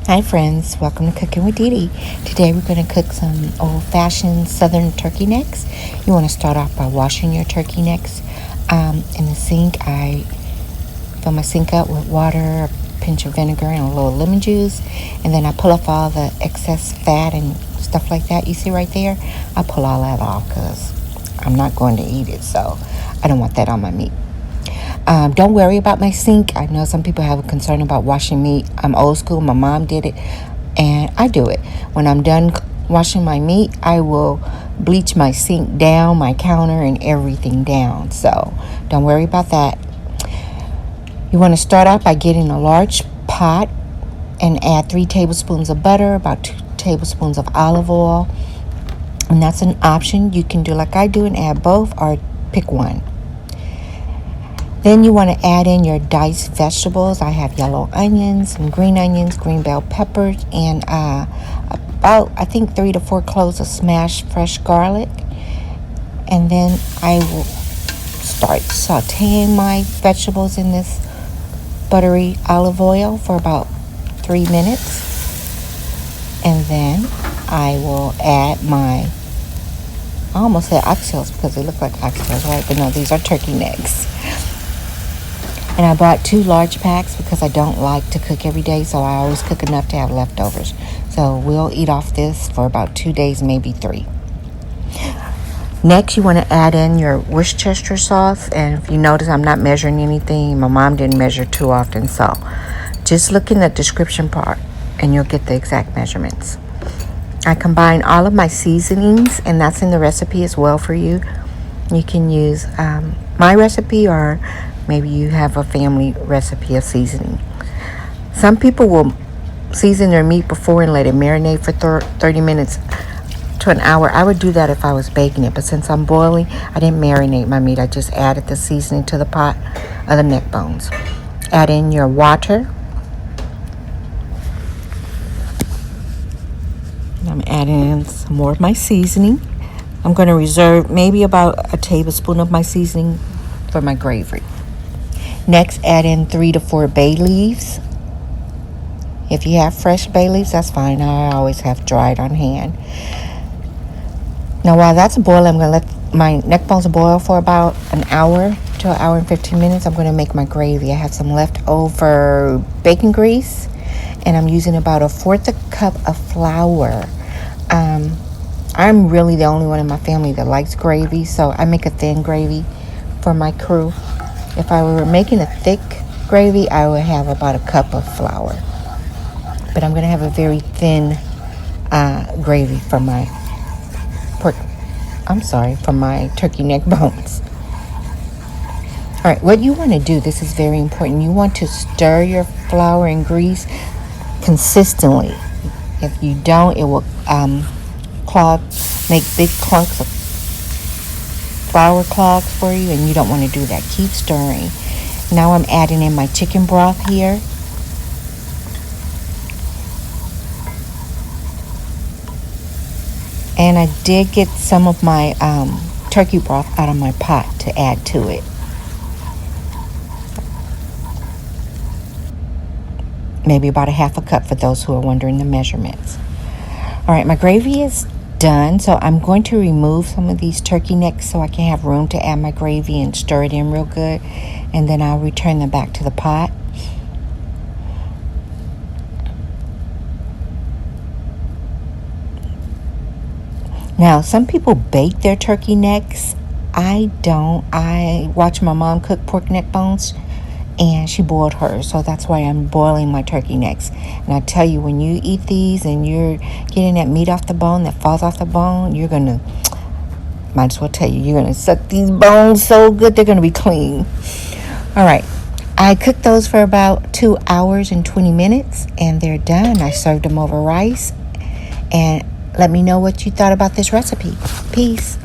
Hi friends, welcome to Cooking with Dee Dee. Today we're going to cook some old-fashioned southern turkey necks. You want to start off by washing your turkey necks. In the sink, I fill my sink up with water, a pinch of vinegar, and a little lemon juice. And then I pull off all the excess fat and stuff like that you see right there. I pull all that off because I'm not going to eat it, so I don't want that on my meat. Don't worry about my sink. I know some people have a concern about washing meat. I'm old school. My mom did it, and I do it. When I'm done washing my meat, I will bleach my sink down, my counter, and everything down. So don't worry about that. You want to start out by getting a large pot and add 3 tablespoons of butter, about 2 tablespoons of olive oil. And that's an option. You can do like I do and add both, or pick one. Then you want to add in your diced vegetables. I have yellow onions, some green onions, green bell peppers, and about, I think, 3 to 4 cloves of smashed fresh garlic. And then I will start sauteing my vegetables in this buttery olive oil for about 3 minutes. And then I will add I almost said oxtails because they look like oxtails, right? But no, these are turkey necks. And I bought 2 large packs because I don't like to cook every day, so I always cook enough to have leftovers. So we'll eat off this for about 2 days, maybe 3. Next, you want to add in your Worcester sauce. And if you notice, I'm not measuring anything. My mom didn't measure too often, so just look in the description part and you'll get the exact measurements. I combine all of my seasonings, and that's in the recipe as well for you. You can use my recipe, or maybe you have a family recipe of seasoning. Some people will season their meat before and let it marinate for 30 minutes to an hour. I would do that if I was baking it, but since I'm boiling, I didn't marinate my meat. I just added the seasoning to the pot of the neck bones. Add in your water. I'm adding in some more of my seasoning. I'm going to reserve maybe about a tablespoon of my seasoning for my gravy. Next, add in 3 to 4 bay leaves. If you have fresh bay leaves, that's fine. I always have dried on hand. Now, while that's boiling, I'm going to let my neck bones boil for about an hour to an hour and 15 minutes. I'm going to make my gravy. I have some leftover bacon grease, and I'm using about 1/4 cup of flour. I'm really the only one in my family that likes gravy, so I make a thin gravy for my crew. If I were making a thick gravy, I would have about 1 cup of flour. But I'm going to have a very thin gravy for my for my turkey neck bones. All right, what you want to do, this is very important. You want to stir your flour and grease consistently. If you don't, it will make big clumps of flour clogs for you, and you don't want to do that. Keep stirring. Now I'm adding in my chicken broth here. And I did get some of my turkey broth out of my pot to add to it. Maybe about 1/2 cup for those who are wondering the measurements. All right, my gravy is done, so I'm going to remove some of these turkey necks so I can have room to add my gravy and stir it in real good, and then I'll return them back to the pot. Now, some people bake their turkey necks. I don't. I watch my mom cook pork neck bones, and she boiled hers, so that's why I'm boiling my turkey necks. And I tell you, when you eat these and you're getting that meat off the bone, that falls off the bone, you're going to, might as well tell you, you're going to suck these bones so good they're going to be clean. All right, I cooked those for about 2 hours and 20 minutes, and they're done. I served them over rice, and let me know what you thought about this recipe. Peace.